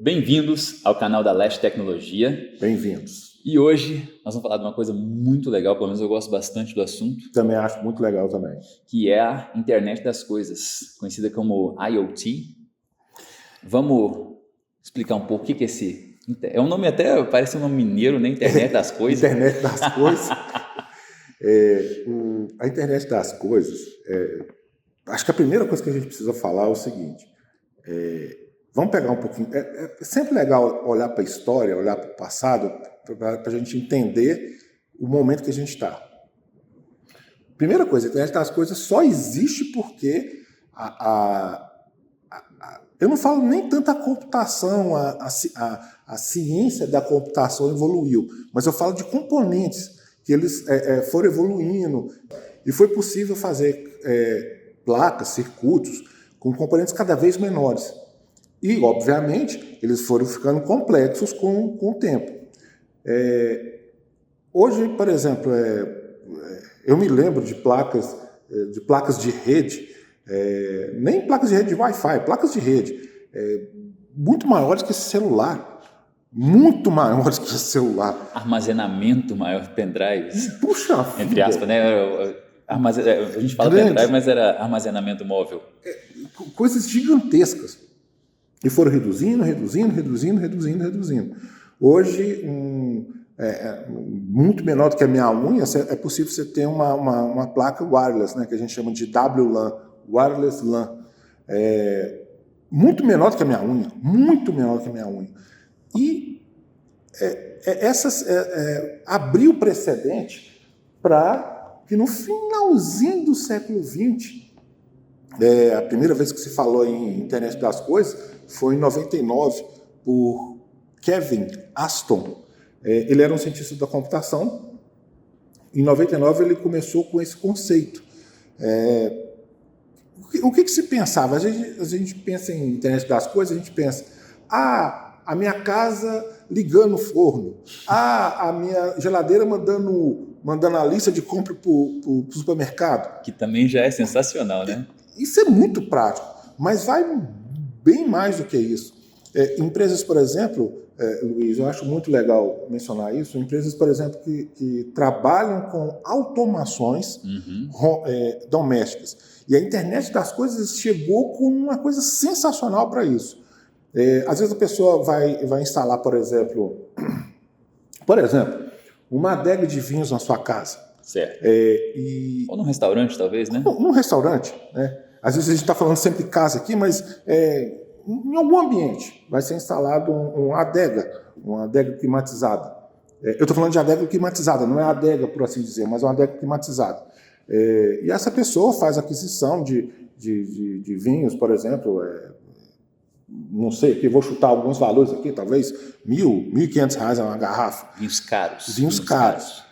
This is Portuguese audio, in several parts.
Bem-vindos ao canal da Leste Tecnologia. Bem-vindos. E hoje nós vamos falar de uma coisa muito legal, pelo menos eu gosto bastante do assunto. Também acho muito legal também. Que é a Internet das Coisas, conhecida como IoT. Vamos explicar um pouco o que é esse... É um nome até, parece um nome mineiro, né? Internet das Coisas. Internet das Coisas. A Internet das Coisas, acho que a primeira coisa que a gente precisa falar é o seguinte, vamos pegar um pouquinho, é sempre legal olhar para a história, olhar para o passado, para a gente entender o momento que a gente está. Primeira coisa, a Internet das Coisas só existe porque eu não falo nem tanto a computação, a ciência da computação evoluiu, mas eu falo de componentes que eles foram evoluindo e foi possível fazer placas, circuitos com componentes cada vez menores. E, obviamente, eles foram ficando complexos com o tempo. Hoje, por exemplo, eu me lembro de placas de rede, nem placas de rede de Wi-Fi, placas de rede muito maiores que esse celular. Muito maiores que esse celular. Armazenamento maior, pendrives. Puxa vida. Entre aspas, né? A gente fala pendrive, mas era armazenamento móvel. Coisas gigantescas. E foram reduzindo. Hoje, muito menor do que a minha unha, é possível você ter uma placa wireless, né, que a gente chama de WLAN, Wireless LAN. Muito menor do que a minha unha. Muito menor do que a minha unha. E abriu precedente para que no finalzinho do século XX, a primeira vez que se falou em Internet das Coisas foi em 99, por Kevin Aston. Ele era um cientista da computação. Em 99 ele começou com esse conceito. O que se pensava? A gente pensa em Internet das Coisas, a gente pensa, a minha casa ligando o forno, a minha geladeira mandando a lista de compra para o supermercado. Que também já é sensacional, né? Isso é muito prático, mas vai bem mais do que isso. Empresas, por exemplo, Luiz, eu acho muito legal mencionar isso, empresas, por exemplo, que trabalham com automações domésticas. E a Internet das Coisas chegou com uma coisa sensacional para isso. Às vezes a pessoa vai instalar, por exemplo, uma adega de vinhos na sua casa. Certo. Ou num restaurante, talvez, né? Num restaurante, né? Às vezes a gente está falando sempre de casa aqui, mas em algum ambiente vai ser instalado uma adega climatizada. Eu estou falando de adega climatizada, não é adega, por assim dizer, mas uma adega climatizada. E essa pessoa faz aquisição de vinhos, por exemplo, não sei, aqui vou chutar alguns valores aqui, talvez R$1.000, R$1.500 uma garrafa. Vinhos caros. Vinhos caros.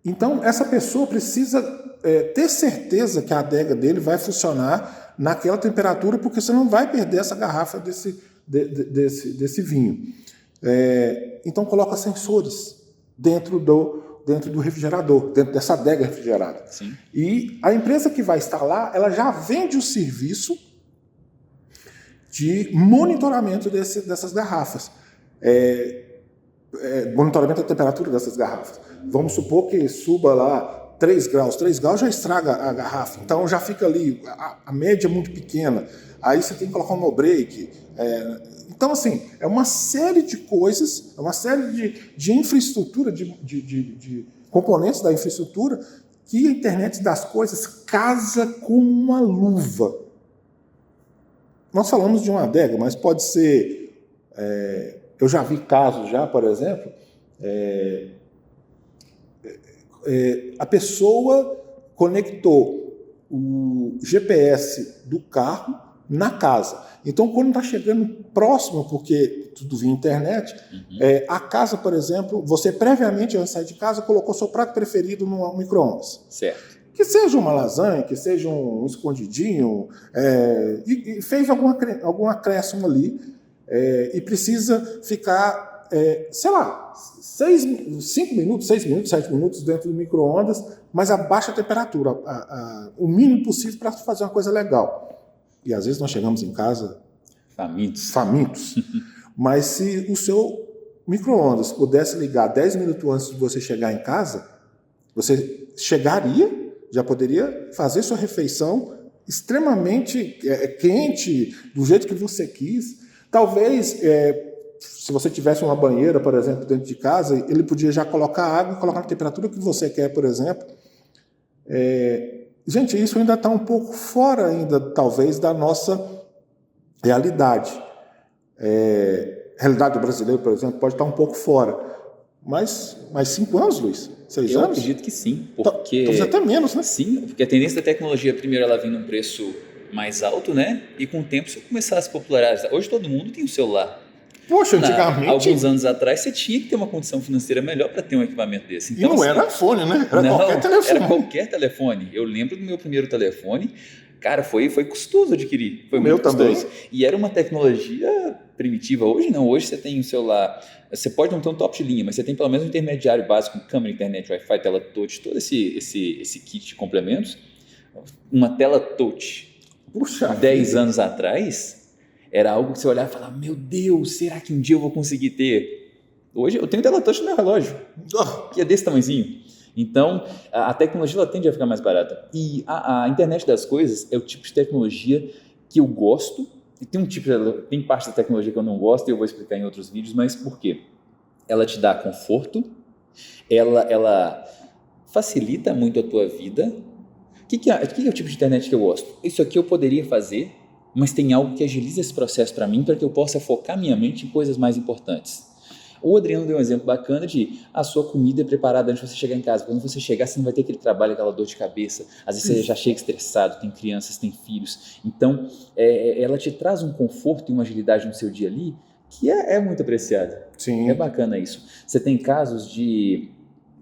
Então, essa pessoa precisa ter certeza que a adega dele vai funcionar naquela temperatura, porque você não vai perder essa garrafa desse vinho. Então, coloca sensores dentro do refrigerador, dentro dessa adega refrigerada. Sim. E a empresa que vai instalar, ela já vende o serviço de monitoramento dessas garrafas. Monitoramento da temperatura dessas garrafas. Vamos supor que suba lá 3 graus. 3 graus já estraga a garrafa. Então já fica ali, a média é muito pequena. Aí você tem que colocar um no-break. Então, assim, é uma série de coisas, é uma série de infraestrutura, de componentes da infraestrutura que a Internet das Coisas casa como uma luva. Nós falamos de uma adega, mas pode ser... eu já vi casos, por exemplo, a pessoa conectou o GPS do carro na casa. Então, quando está chegando próximo, porque tudo via internet, a casa, por exemplo, você previamente, antes de sair de casa, colocou seu prato preferido no micro-ondas. Certo. Que seja uma lasanha, que seja um escondidinho, e fez algum acréscimo ali, e precisa ficar, 5 minutos, 6 minutos, 7 minutos dentro do micro-ondas, mas a baixa temperatura, o mínimo possível para fazer uma coisa legal. E às vezes nós chegamos em casa famintos. Mas se o seu micro-ondas pudesse ligar 10 minutos antes de você chegar em casa, você chegaria, já poderia fazer sua refeição extremamente quente, do jeito que você quis. Talvez, se você tivesse uma banheira, por exemplo, dentro de casa, ele podia já colocar água e colocar na temperatura que você quer, por exemplo. Gente, isso ainda está um pouco fora ainda, talvez, da nossa realidade. Realidade do brasileiro, por exemplo, pode estar um pouco fora. Mas 5 anos, Luiz? 6 anos? Eu acredito que sim, porque... Talvez até menos, né? Sim, porque a tendência da tecnologia, primeiro, ela vem num preço mais alto, né? E com o tempo isso começar a se popularizar. Hoje todo mundo tem um celular. Poxa, antigamente... Alguns anos atrás, você tinha que ter uma condição financeira melhor para ter um equipamento desse. Então, e não era iPhone, né? Era qualquer telefone. Era qualquer telefone. Eu lembro do meu primeiro telefone. Cara, foi custoso adquirir. Foi muito custoso. Também. E era uma tecnologia primitiva. Hoje não. Hoje você tem um celular... Você pode não ter um top de linha, mas você tem pelo menos um intermediário básico, câmera, internet, Wi-Fi, tela touch, todo esse kit de complementos. Uma tela touch. Puxa 10 anos atrás, era algo que você olhava e falava, meu Deus, será que um dia eu vou conseguir ter? Hoje eu tenho tela touch no meu relógio, que é desse tamanhozinho. Então, a tecnologia ela tende a ficar mais barata. E a internet das coisas é o tipo de tecnologia que eu gosto. E tem parte da tecnologia que eu não gosto e eu vou explicar em outros vídeos, mas por quê? Ela te dá conforto, ela facilita muito a tua vida. O que é o tipo de internet que eu gosto? Isso aqui eu poderia fazer, mas tem algo que agiliza esse processo para mim, para que eu possa focar minha mente em coisas mais importantes. O Adriano deu um exemplo bacana de a sua comida é preparada antes de você chegar em casa. Quando você chegar, você não vai ter aquele trabalho, aquela dor de cabeça. Às vezes você já chega estressado, tem crianças, tem filhos. Então, ela te traz um conforto e uma agilidade no seu dia ali que é muito apreciada. Sim. É bacana isso. Você tem casos de...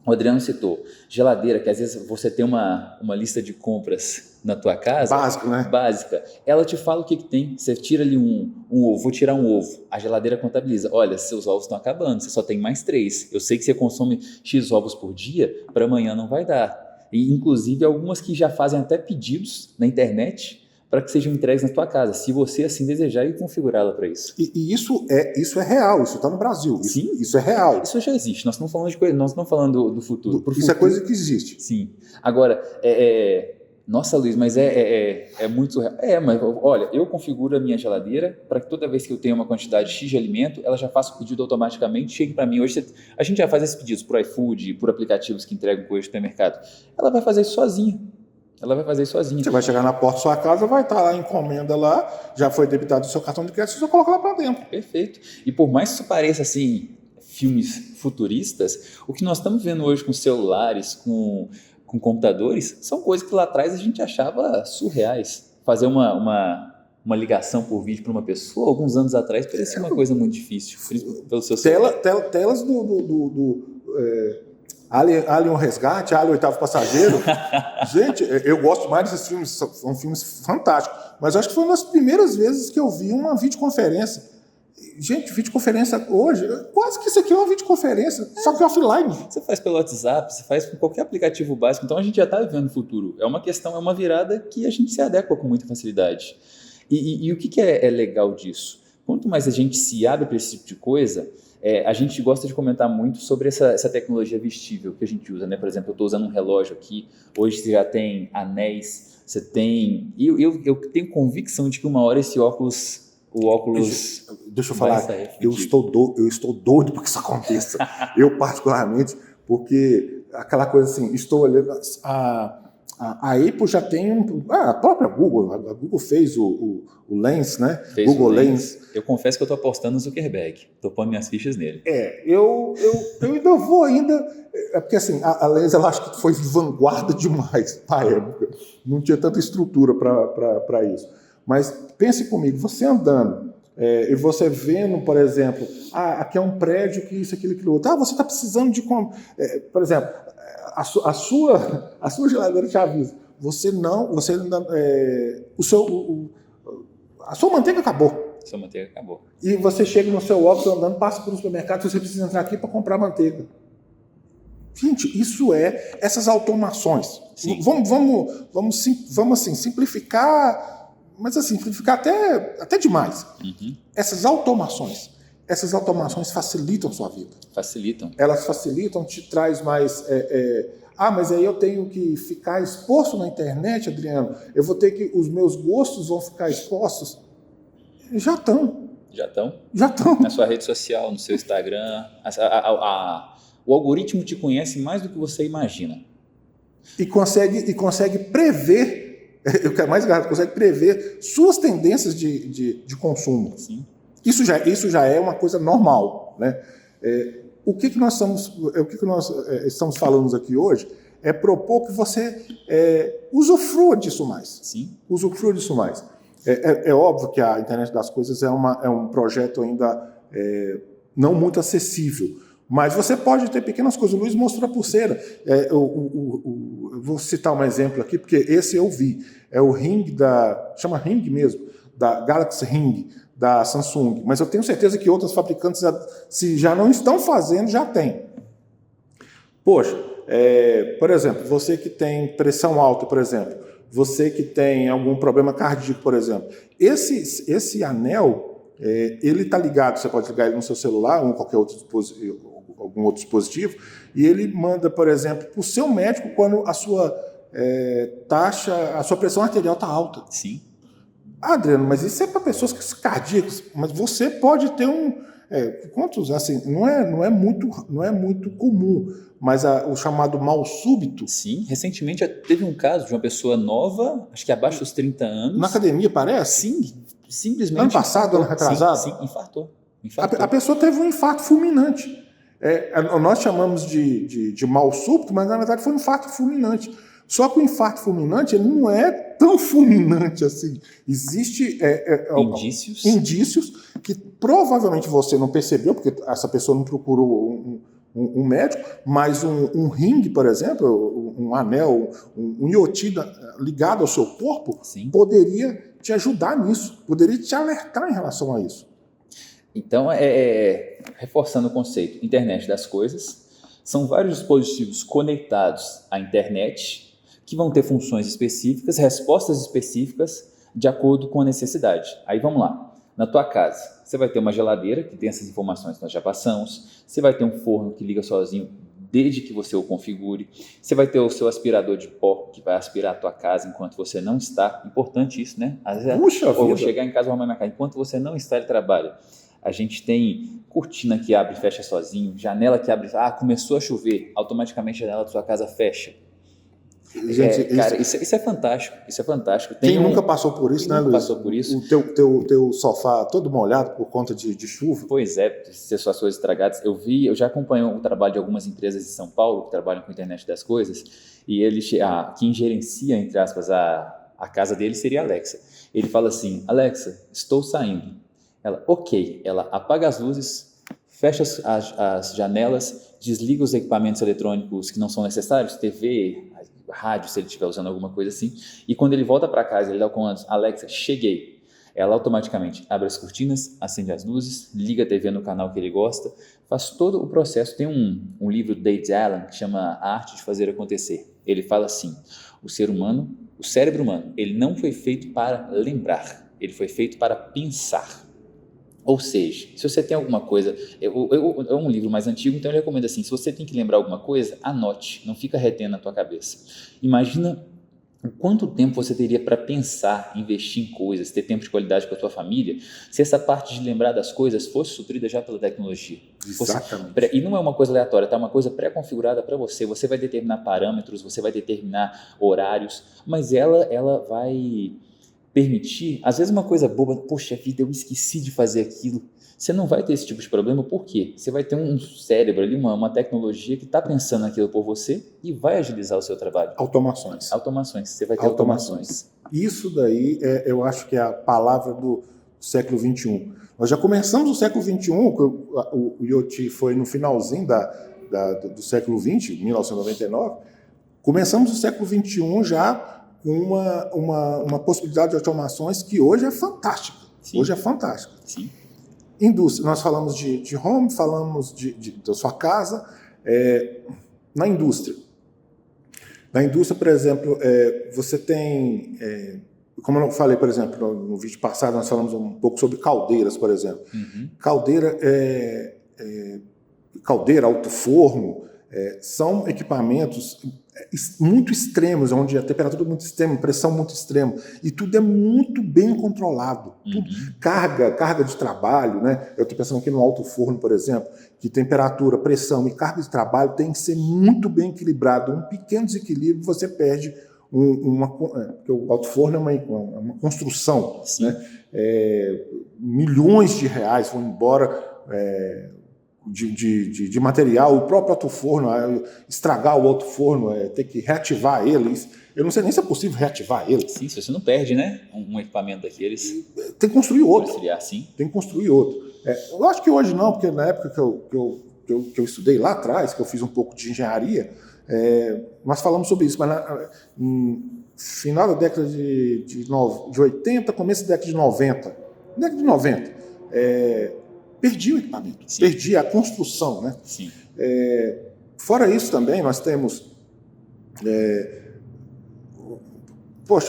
O Adriano citou, geladeira, que às vezes você tem uma lista de compras na tua casa. Básico, né? Básica. Ela te fala o que tem. Você tira ali um ovo, vou tirar um ovo. A geladeira contabiliza. Olha, seus ovos estão acabando, você só tem mais 3. Eu sei que você consome X ovos por dia, para amanhã não vai dar. E, inclusive, algumas que já fazem até pedidos na internet para que sejam entregues na tua casa, se você assim desejar e configurá-la para isso. E isso é real, isso está no Brasil. Sim. Isso é real. Isso já existe, nós não estamos falando de coisa, nós não estamos falando do futuro. Isso futuro, é coisa que existe. Sim. Agora, nossa, Luiz, mas é muito surreal. Mas olha, eu configuro a minha geladeira para que toda vez que eu tenho uma quantidade X de alimento, ela já faça o pedido automaticamente, chegue para mim. Hoje a gente já faz esses pedidos por iFood, por aplicativos que entregam coisas no supermercado. Ela vai fazer isso sozinha. Você vai chegar na porta da sua casa, vai estar lá a encomenda lá, já foi debitado o seu cartão de crédito, você coloca lá para dentro. Perfeito. E por mais que isso pareça assim, filmes futuristas, o que nós estamos vendo hoje com celulares, com computadores, são coisas que lá atrás a gente achava surreais. Fazer uma ligação por vídeo para uma pessoa, alguns anos atrás, parecia uma coisa muito difícil. Pelo seu telas do Alien o Resgate, Alien o Oitavo Passageiro. Gente, eu gosto mais desses filmes, são filmes fantásticos. Mas eu acho que foi uma das primeiras vezes que eu vi uma videoconferência. Gente, videoconferência hoje, quase que isso aqui é uma videoconferência, só que offline. Você faz pelo WhatsApp, você faz com qualquer aplicativo básico, então a gente já está vivendo o futuro. É uma questão, é uma virada que a gente se adequa com muita facilidade. E o que é legal disso? Quanto mais a gente se abre para esse tipo de coisa, a gente gosta de comentar muito sobre essa tecnologia vestível que a gente usa, né? Por exemplo, eu estou usando um relógio aqui, hoje você já tem anéis, você tem... Eu tenho convicção de que uma hora esse óculos... Deixa eu falar, eu estou doido para que isso aconteça. Eu, particularmente, porque aquela coisa assim, estou olhando... A Apple já tem a própria Google, a Google fez o Lens, né? Fez Google Lens. Eu confesso que eu estou apostando no Zuckerberg, estou pondo minhas fichas nele. Eu ainda vou porque assim, a Lens ela acho que foi vanguarda demais na época, não tinha tanta estrutura para isso. Mas pense comigo, você andando e você vendo, por exemplo, aqui é um prédio que isso, aquilo, outro. Você está precisando de... por exemplo, a sua geladeira te avisa. A sua manteiga acabou. Sua manteiga acabou. E você chega no seu óculos andando, passa pelo supermercado, você precisa entrar aqui para comprar manteiga. Gente, isso essas automações. Vamos assim, simplificar mas assim, ficar até demais. Essas automações facilitam a sua vida. Facilitam. Elas facilitam, te traz mais... mas aí eu tenho que ficar exposto na internet, Adriano? Eu vou ter que... Os meus gostos vão ficar expostos? Já estão. Já estão? Já estão. Na sua rede social, no seu Instagram. O algoritmo te conhece mais do que você imagina. E consegue prever, o que é mais grave, consegue prever suas tendências de consumo. Sim. Isso já é uma coisa normal, né? O que nós estamos falando aqui hoje é propor que você usufrua disso mais. Sim. Usufrua disso mais. É óbvio que a internet das coisas é um projeto ainda não muito acessível, mas você pode ter pequenas coisas. O Luiz mostrou a pulseira. Eu vou citar um exemplo aqui, porque esse eu vi. É o Ring chama Ring mesmo, da Galaxy Ring, da Samsung, mas eu tenho certeza que outros fabricantes, se já não estão fazendo, já tem. Poxa, por exemplo, você que tem pressão alta, por exemplo, você que tem algum problema cardíaco, por exemplo, esse anel, ele está ligado, você pode ligar ele no seu celular ou em qualquer outro algum outro dispositivo, e ele manda, por exemplo, para o seu médico quando a sua a sua pressão arterial está alta. Sim. Adriano, mas isso é para pessoas cardíacas, mas você pode ter quantos, assim, não é muito comum, mas o chamado mal súbito. Sim, recentemente teve um caso de uma pessoa nova, acho que abaixo dos 30 anos. Na academia, parece? Sim, simplesmente. Ano passado, ano retrasado? Sim, infartou. A pessoa teve um infarto fulminante. Nós chamamos de mal súbito, mas na verdade foi um infarto fulminante. Só que o infarto fulminante ele não é tão fulminante assim. Existem indícios que provavelmente você não percebeu, porque essa pessoa não procurou um médico, mas um ringue, por exemplo, um anel, um ioti ligado ao seu corpo, sim, poderia te ajudar nisso, poderia te alertar em relação a isso. Então, reforçando o conceito, internet das coisas, são vários dispositivos conectados à internet que vão ter funções específicas, respostas específicas de acordo com a necessidade. Aí vamos lá, na tua casa, você vai ter uma geladeira que tem essas informações que nós já passamos, você vai ter um forno que liga sozinho desde que você o configure, você vai ter o seu aspirador de pó que vai aspirar a tua casa enquanto você não está, importante isso, né? Às vezes, puxa vida! Ou vou chegar em casa e arrumar minha casa, enquanto você não está, ele trabalha. A gente tem cortina que abre e fecha sozinho, janela que abre, começou a chover, automaticamente a janela da sua casa fecha. Gente, cara, isso é fantástico, isso é fantástico. Quem nunca passou por isso, né, Luiz? Passou por isso. O teu sofá todo molhado por conta de chuva. Pois é, ter suas coisas estragadas. Eu já acompanho o trabalho de algumas empresas de São Paulo que trabalham com a internet das coisas, e quem gerencia, entre aspas, a casa dele seria a Alexa. Ele fala assim: Alexa, estou saindo. Ela, ok. Ela apaga as luzes, fecha as janelas, desliga os equipamentos eletrônicos que não são necessários, TV, rádio, se ele estiver usando alguma coisa assim, e quando ele volta para casa, ele dá o comando: Alexa, cheguei. Ela automaticamente abre as cortinas, acende as luzes, liga a TV no canal que ele gosta, faz todo o processo. Tem um livro do David Allen que chama A Arte de Fazer Acontecer. Ele fala assim: o cérebro humano, ele não foi feito para lembrar, ele foi feito para pensar. Ou seja, se você tem alguma coisa, é um livro mais antigo, então eu recomendo assim: se você tem que lembrar alguma coisa, anote, não fica retendo na tua cabeça. Imagina quanto tempo você teria para pensar, investir em coisas, ter tempo de qualidade com a tua família, se essa parte de lembrar das coisas fosse suprida já pela tecnologia. Exatamente. E não é uma coisa aleatória, tá? É uma coisa pré-configurada para você. Você vai determinar parâmetros, você vai determinar horários, mas ela vai permitir, às vezes uma coisa boba, poxa vida, eu esqueci de fazer aquilo. Você não vai ter esse tipo de problema, por quê? Você vai ter um cérebro ali, uma tecnologia que está pensando naquilo por você e vai agilizar o seu trabalho. Automações. Você vai ter automações. Isso daí, eu acho que é a palavra do século XXI. Nós já começamos o século XXI, o IoT foi no finalzinho do século XX, 1999. Começamos o século XXI já com uma possibilidade de automações que hoje é fantástica. Sim. Hoje é fantástica. Sim. Indústria, nós falamos de home, falamos da sua casa. Na indústria, por exemplo, você tem... como eu falei, por exemplo, no vídeo passado nós falamos um pouco sobre caldeiras, por exemplo. Caldeira, alto forno, são equipamentos muito extremos, onde a temperatura é muito extrema, pressão muito extrema, e tudo é muito bem controlado. Tudo, carga de trabalho, né? Eu estou pensando aqui no alto forno, por exemplo, que temperatura, pressão e carga de trabalho tem que ser muito bem equilibrado. Um pequeno desequilíbrio você perde porque o alto forno é uma construção, né? Milhões de reais vão embora de material, o próprio alto forno, estragar o alto forno, ter que reativar ele. Eu não sei nem se é possível reativar ele. Sim, se você não perde, né? Um equipamento daqueles. Tem que construir outro. Sim. Tem que construir outro. Eu acho que hoje não, porque na época que eu estudei lá atrás, que eu fiz um pouco de engenharia, nós falamos sobre isso, mas no final da década de 80, começo da década de 90. Década de 90. Perdi o equipamento, sim. Perdi a construção, né? Sim. Fora isso também, nós temos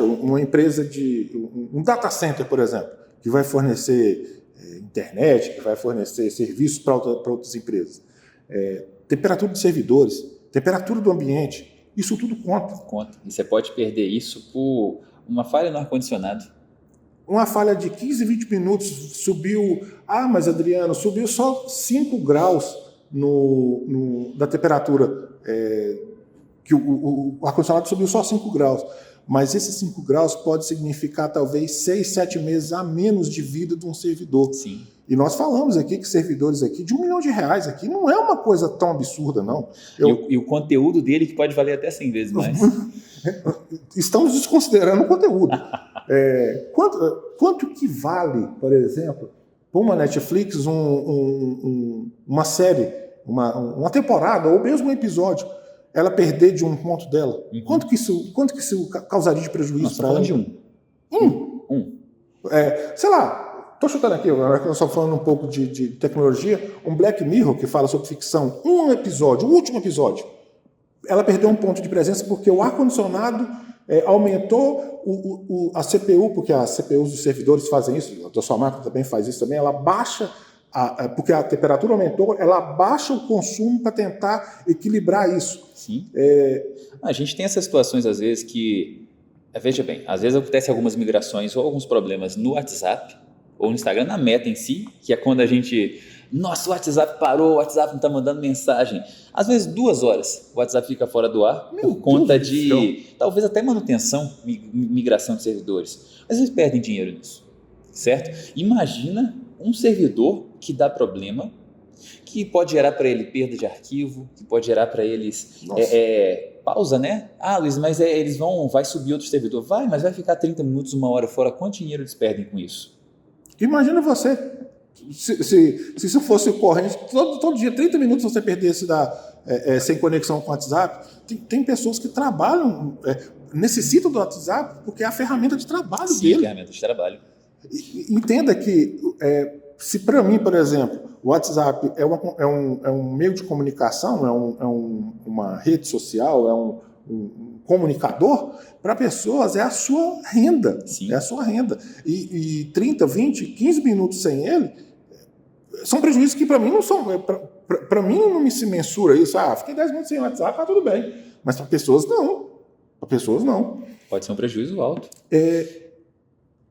uma empresa um data center, por exemplo, que vai fornecer internet, que vai fornecer serviços para outras empresas. Temperatura de servidores, temperatura do ambiente, isso tudo conta. Conta. E você pode perder isso por uma falha no ar-condicionado. Uma falha de 15, 20 minutos subiu... mas Adriano, subiu só 5 graus da temperatura. Que o ar-condicionado subiu só 5 graus. Mas esses 5 graus pode significar talvez 6, 7 meses a menos de vida de um servidor. Sim. E nós falamos aqui que servidores aqui de R$1 milhão aqui não é uma coisa tão absurda, não. E o conteúdo dele que pode valer até 100 vezes mais. Estamos desconsiderando o conteúdo. Quanto que vale, por exemplo, para uma Netflix uma série, uma temporada ou mesmo um episódio, ela perder de um ponto dela? Quanto que isso causaria de prejuízo para ela? De um. Sei lá, estou chutando aqui, agora que nós estamos falando um pouco de tecnologia, um Black Mirror que fala sobre ficção, o último episódio, ela perdeu um ponto de presença porque o ar-condicionado aumentou a CPU, porque as CPUs dos servidores fazem isso, a sua máquina também faz isso também, ela baixa, porque a temperatura aumentou, ela baixa o consumo para tentar equilibrar isso. Sim. A gente tem essas situações às vezes que, veja bem, às vezes acontecem algumas migrações ou alguns problemas no WhatsApp ou no Instagram, na Meta em si, que é quando a gente... Nossa, o WhatsApp parou, o WhatsApp não está mandando mensagem. Às vezes 2 horas o WhatsApp fica fora do ar por conta de, talvez até manutenção, migração de servidores. Mas eles perdem dinheiro nisso, certo? Imagina um servidor que dá problema, que pode gerar para ele perda de arquivo, que pode gerar para eles pausa, né? Luiz, mas vai subir outro servidor. Mas vai ficar 30 minutos, 1 hora fora. Quanto dinheiro eles perdem com isso? Imagina você... Se isso fosse corrente, todo dia, 30 minutos você perdesse sem conexão com o WhatsApp, tem pessoas que trabalham, necessitam do WhatsApp porque é a ferramenta de trabalho dele. Sim, a ferramenta de trabalho. Entenda que, se para mim, por exemplo, o WhatsApp é um meio de comunicação, uma rede social, é um comunicador, para pessoas é a sua renda. Sim. É a sua renda. E 30, 20, 15 minutos sem ele são prejuízos que para mim não são. Para mim não se mensura isso. Fiquei 10 minutos sem WhatsApp, tudo bem. Mas para pessoas não. Pode ser um prejuízo alto.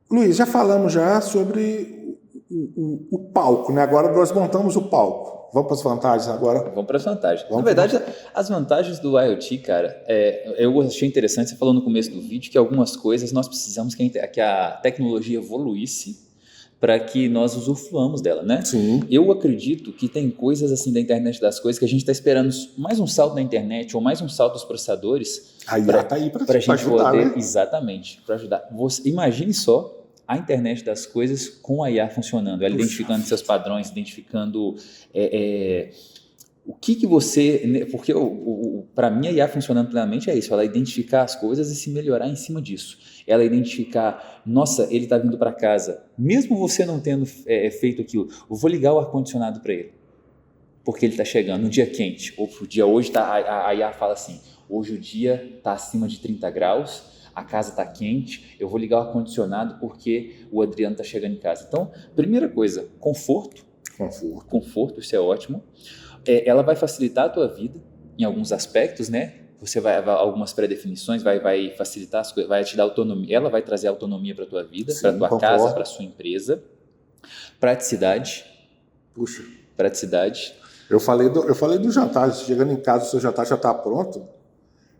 Luiz, já falamos sobre o palco, né? Agora nós montamos o palco. Vamos para as vantagens agora? Vamos para as vantagens. Na verdade, as vantagens do IoT, cara, eu achei interessante, você falou no começo do vídeo, que algumas coisas nós precisamos que a tecnologia evoluísse para que nós usufruamos dela, né? Sim. Eu acredito que tem coisas assim da internet das coisas que a gente está esperando mais um salto na internet ou mais um salto dos processadores. A IA está aí para a gente ajudar, poder, né? Exatamente, para ajudar. Imagine só a internet das coisas com a IA funcionando, ela identificando seus padrões, identificando o que você... Porque para mim a IA funcionando plenamente é isso, ela identificar as coisas e se melhorar em cima disso. Ela identificar, nossa, ele está vindo para casa, mesmo você não tendo feito aquilo, eu vou ligar o ar-condicionado para ele, porque ele está chegando, um dia quente, ou o dia hoje, a IA fala assim, hoje o dia está acima de 30 graus, a casa está quente, eu vou ligar o ar-condicionado porque o Adriano está chegando em casa. Então, primeira coisa, conforto, isso é ótimo. Ela vai facilitar a tua vida em alguns aspectos, né? Você vai algumas pré-definições, vai facilitar as coisas, vai te dar autonomia, ela vai trazer autonomia para a tua vida, para a tua casa, para a sua empresa. Praticidade. Puxa. Praticidade. Eu falei do jantar, chegando em casa, o seu jantar já está pronto.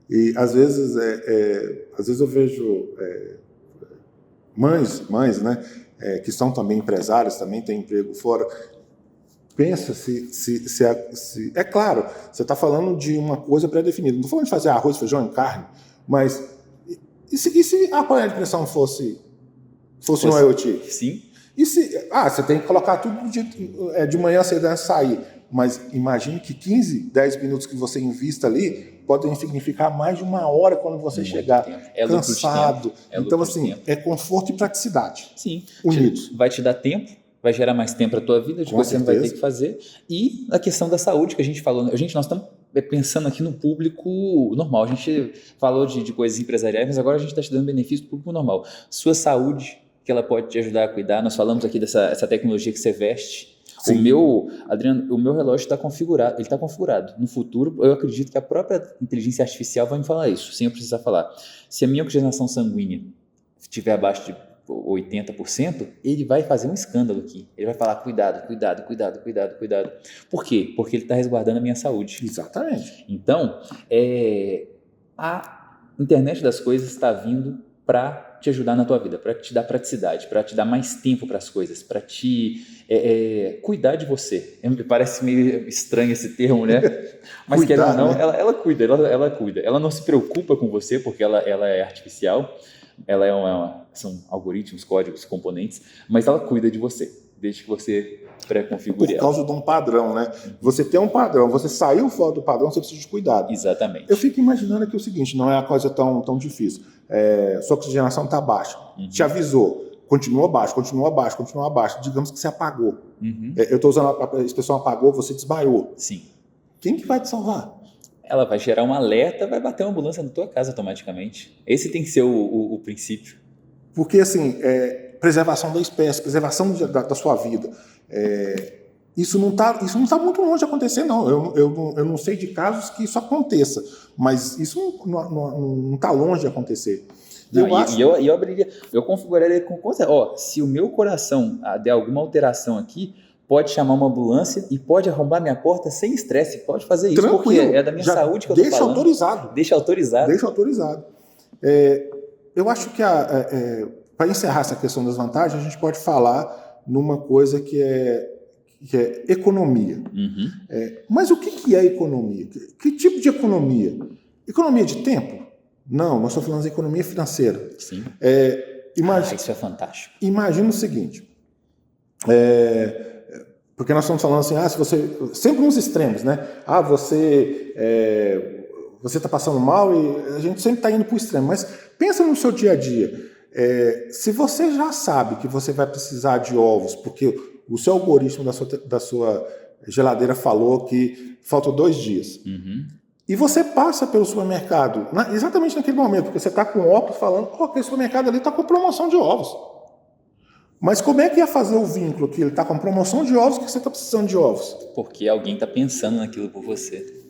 E às vezes eu vejo mães, né, que são também empresárias, também têm emprego fora. Pensa se é claro, você está falando de uma coisa pré-definida. Não estou falando de fazer arroz, feijão e carne, mas e se a panela de pressão fosse no IoT? Sim. E se você tem que colocar tudo de manhã cedo antes de sair. Mas imagine que 15, 10 minutos que você invista ali podem significar mais de uma hora quando você chegar cansado. Então, assim, é conforto e praticidade. Sim. Unidos. Vai te dar tempo, vai gerar mais tempo para a tua vida, você não vai ter que fazer. E a questão da saúde que a gente falou. Nós estamos pensando aqui no público normal. A gente falou de coisas empresariais, mas agora a gente está te dando benefício do público normal. Sua saúde, que ela pode te ajudar a cuidar. Nós falamos aqui dessa tecnologia que você veste. Sim. Adriano, o meu relógio está configurado, ele está configurado. No futuro, eu acredito que a própria inteligência artificial vai me falar isso, sem eu precisar falar. Se a minha oxigenação sanguínea estiver abaixo de 80%, ele vai fazer um escândalo aqui. Ele vai falar, cuidado. Por quê? Porque ele está resguardando a minha saúde. Exatamente. Então, a internet das coisas está vindo para te ajudar na tua vida, para te dar praticidade, para te dar mais tempo para as coisas, para te cuidar de você. Parece meio estranho esse termo, né? Mas cuidar, querendo ou não, né? ela cuida. Ela não se preocupa com você porque ela é artificial, são algoritmos, códigos, componentes, mas ela cuida de você, desde que você pré-configure ela. Por causa de um padrão, né? Você tem um padrão, você saiu fora do padrão, você precisa de cuidado. Exatamente. Eu fico imaginando aqui o seguinte, não é uma coisa tão difícil. Sua oxigenação está baixa, te avisou, continua baixo. Digamos que você apagou. Eu estou usando a expressão apagou, você desmaiou. Sim. Quem que vai te salvar? Ela vai gerar um alerta, vai bater uma ambulância na tua casa automaticamente. Esse tem que ser o princípio. Porque, assim, preservação da espécie, preservação da sua vida. Isso não tá muito longe de acontecer, não. Eu não sei de casos que isso aconteça, mas isso não está longe de acontecer. Eu configuraria com certeza. Se o meu coração der alguma alteração aqui, pode chamar uma ambulância e pode arrombar minha porta sem estresse. Pode fazer isso, tranquilo, porque é da minha saúde que eu estou falando. Deixa autorizado. Eu acho que para encerrar essa questão das vantagens, a gente pode falar numa coisa que é economia. Mas o que é economia? Que tipo de economia? Economia de tempo? Não, nós estamos falando de economia financeira. Sim. Isso é fantástico. Imagina o seguinte, porque nós estamos falando assim, se você, sempre nos extremos, né? Você está passando mal e a gente sempre está indo para o extremo, mas pensa no seu dia a dia. Se você já sabe que você vai precisar de ovos, porque o seu algoritmo da sua geladeira falou que faltam 2 dias, e você passa pelo supermercado, exatamente naquele momento, porque você está com óculos falando, aquele supermercado ali está com promoção de ovos. Mas como é que ia fazer o vínculo que ele está com promoção de ovos que você está precisando de ovos? Porque alguém está pensando naquilo por você.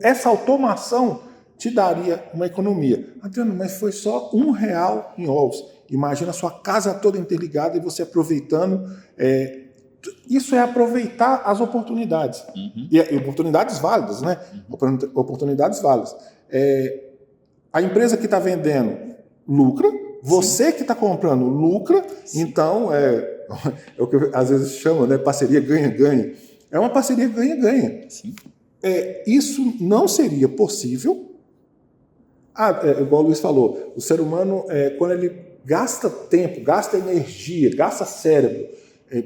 Essa automação te daria uma economia. Adriano, mas foi só R$1 em ovos. Imagina a sua casa toda interligada e você aproveitando. Isso é aproveitar as oportunidades. E oportunidades válidas, né? Oportunidades válidas. A empresa que está vendendo lucra, você que está comprando lucra, sim. Então é o que às vezes chama, né? Parceria ganha-ganha. É uma parceria ganha-ganha. Sim. Isso não seria possível. Igual o Luiz falou, o ser humano, quando ele gasta tempo, gasta energia, gasta cérebro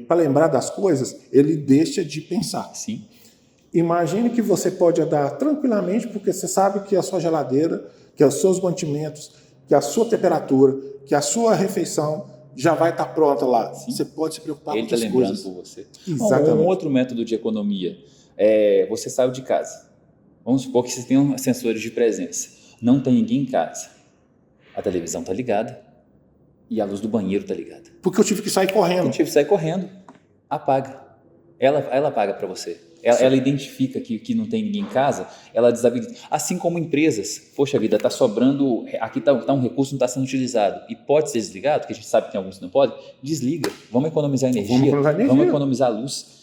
para lembrar das coisas, ele deixa de pensar. Sim. Imagine que você pode andar tranquilamente, porque você sabe que a sua geladeira, que os seus mantimentos, que a sua temperatura, que a sua refeição já vai estar pronta lá. Sim. Você pode se preocupar com outras coisas. Ele está lembrando por você. Exatamente. Um outro método de economia. Você saiu de casa. Vamos supor que você tem sensores de presença. Não tem ninguém em casa. A televisão está ligada e a luz do banheiro está ligada. Porque eu tive que sair correndo. Eu tive que sair correndo. Apaga. Ela apaga para você. Ela identifica que não tem ninguém em casa, ela desabilita. Assim como empresas. Poxa vida, está sobrando, aqui está um recurso que não está sendo utilizado e pode ser desligado, porque a gente sabe que tem alguns que não podem. Desliga. Vamos economizar energia. Vamos economizar luz.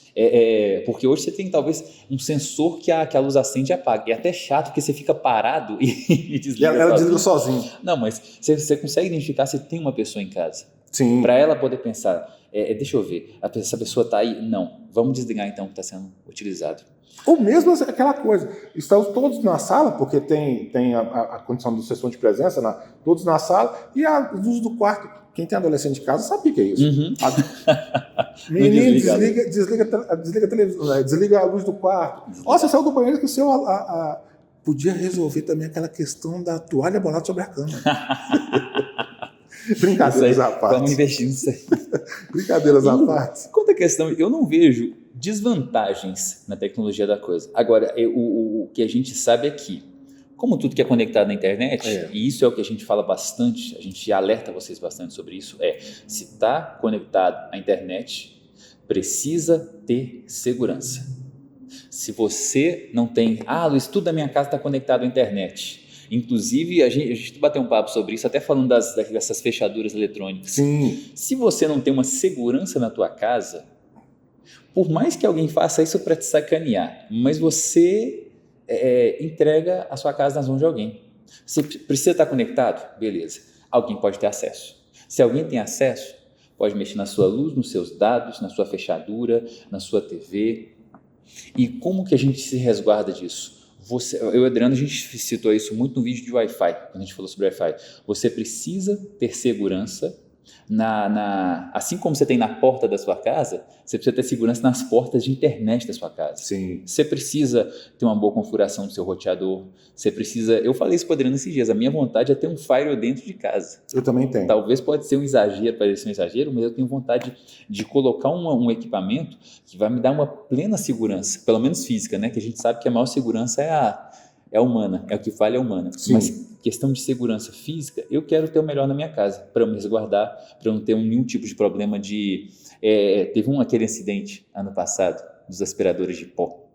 Porque hoje você tem talvez um sensor que a luz acende e apaga. É até chato porque você fica parado e desliga. Ela desliga sozinho. Não, mas você consegue identificar se tem uma pessoa em casa. Sim. Para ela poder pensar, deixa eu ver, essa pessoa está aí? Não, vamos desligar então o que está sendo utilizado. Ou mesmo aquela coisa, estamos todos na sala, porque tem a condição do sessão de presença, todos na sala, e a luz do quarto. Quem tem adolescente em casa sabe o que é isso. Uhum. Menino, desliga a luz do quarto. Ó, você saiu do banheiro que o seu podia resolver também aquela questão da toalha bolada sobre a cama. Brincadeiras à parte. Vamos investir nisso aí. Brincadeiras à parte. Quanto à questão, eu não vejo desvantagens na tecnologia da coisa. Agora, o que a gente sabe é que, como tudo que é conectado na internet, e isso é o que a gente fala bastante, a gente alerta vocês bastante sobre isso, se está conectado à internet, precisa ter segurança. Se você não tem, Luiz, tudo da minha casa está conectado à internet. Inclusive, a gente bateu um papo sobre isso, até falando dessas fechaduras eletrônicas. Sim. Se você não tem uma segurança na tua casa, por mais que alguém faça isso para te sacanear, mas você entrega a sua casa nas mãos de alguém. Você precisa estar conectado? Beleza. Alguém pode ter acesso. Se alguém tem acesso, pode mexer na sua luz, nos seus dados, na sua fechadura, na sua TV. E como que a gente se resguarda disso? Eu e o Adriano, a gente citou isso muito no vídeo de Wi-Fi, quando a gente falou sobre Wi-Fi. Você precisa ter segurança, assim como você tem na porta da sua casa, você precisa ter segurança nas portas de internet da sua casa. Sim. Você precisa ter uma boa configuração do seu roteador, eu falei isso para o Adriano esses dias, a minha vontade é ter um firewall dentro de casa. Eu também tenho. Talvez pode ser um exagero, parecer um exagero, mas eu tenho vontade de colocar um equipamento que vai me dar uma plena segurança, pelo menos física, né? Que a gente sabe que a maior segurança é humana, é o que falha é humana. Sim. Mas questão de segurança física, eu quero ter o melhor na minha casa, para me resguardar, para eu não ter nenhum tipo de problema teve aquele incidente ano passado, dos aspiradores de pó.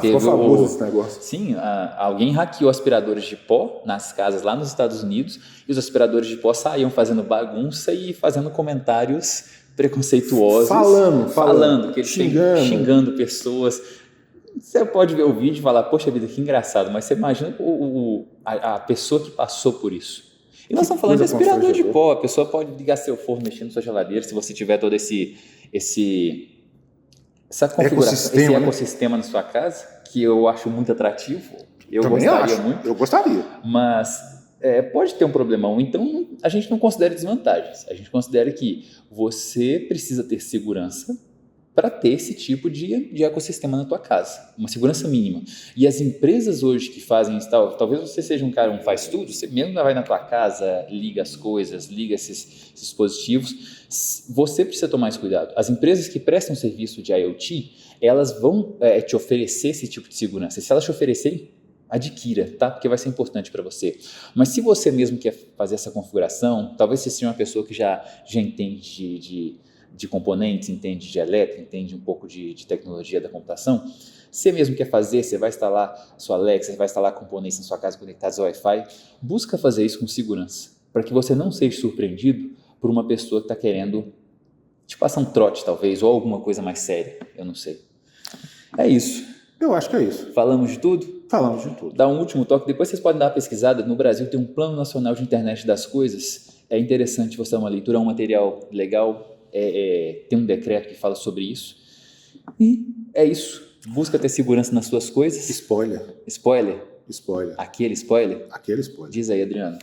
Ficou famoso esse negócio. Sim, alguém hackeou aspiradores de pó nas casas lá nos Estados Unidos e os aspiradores de pó saíam fazendo bagunça e fazendo comentários preconceituosos. Falando xingando pessoas. Você pode ver o vídeo e falar, poxa vida, que engraçado, mas você imagina a pessoa que passou por isso. E nós estamos falando de aspirador de pó, a pessoa pode ligar seu forno, mexer na sua geladeira, se você tiver todo essa configuração, esse ecossistema na sua casa, que eu acho muito atrativo, eu gostaria. Mas pode ter um problemão, então a gente não considera desvantagens, a gente considera que você precisa ter segurança para ter esse tipo de ecossistema na tua casa, uma segurança mínima. E as empresas hoje que fazem isso, talvez você seja um cara, faz tudo, você mesmo vai na tua casa, liga as coisas, liga esses dispositivos, você precisa tomar esse cuidado. As empresas que prestam serviço de IoT, elas vão te oferecer esse tipo de segurança. Se elas te oferecerem, adquira, tá? Porque vai ser importante para você. Mas se você mesmo quer fazer essa configuração, talvez você seja uma pessoa que já entende de componentes, entende de elétrica, entende um pouco de tecnologia da computação, você mesmo quer fazer, você vai instalar a sua Alexa, você vai instalar componentes na sua casa conectados ao Wi-Fi, busca fazer isso com segurança, para que você não seja surpreendido por uma pessoa que está querendo te passar um trote, talvez, ou alguma coisa mais séria, eu não sei. É isso. Eu acho que é isso. Falamos de tudo? Falamos de tudo. Dá um último toque, depois vocês podem dar uma pesquisada, no Brasil tem um Plano Nacional de Internet das Coisas, é interessante você dar uma leitura, é um material legal, tem um decreto que fala sobre isso. E é isso. Busca ter segurança nas suas coisas. Spoiler. Aquele spoiler? Diz aí, Adriano.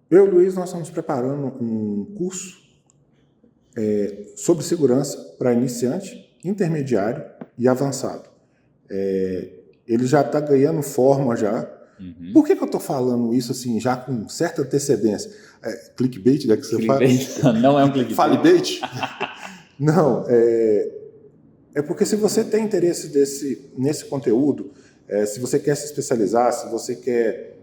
Eu e o Luiz, nós estamos preparando um curso sobre segurança para iniciante, intermediário e avançado. Ele já está ganhando forma já. Uhum. Por que eu estou falando isso assim, já com certa antecedência? Clickbait, né, que você fala? Não é um clickbait. Falibait? Não, porque se você tem interesse nesse conteúdo, se você quer se especializar, se você quer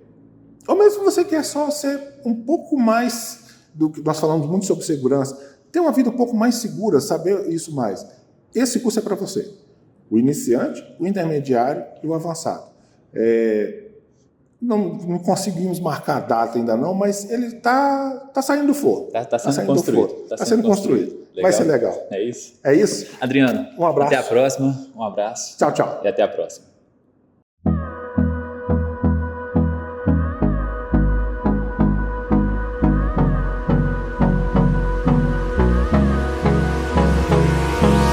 Ou mesmo se você quer só ser um pouco mais, do que nós falamos muito sobre segurança, ter uma vida um pouco mais segura, saber isso mais. Esse curso é para você. O iniciante, o intermediário e o avançado. Não conseguimos marcar a data ainda não, mas ele está saindo do forno. Está sendo construído. Está sendo construído. Vai ser legal. É isso? É isso? Adriano, um abraço. Até a próxima. Um abraço. Tchau, tchau. E até a próxima.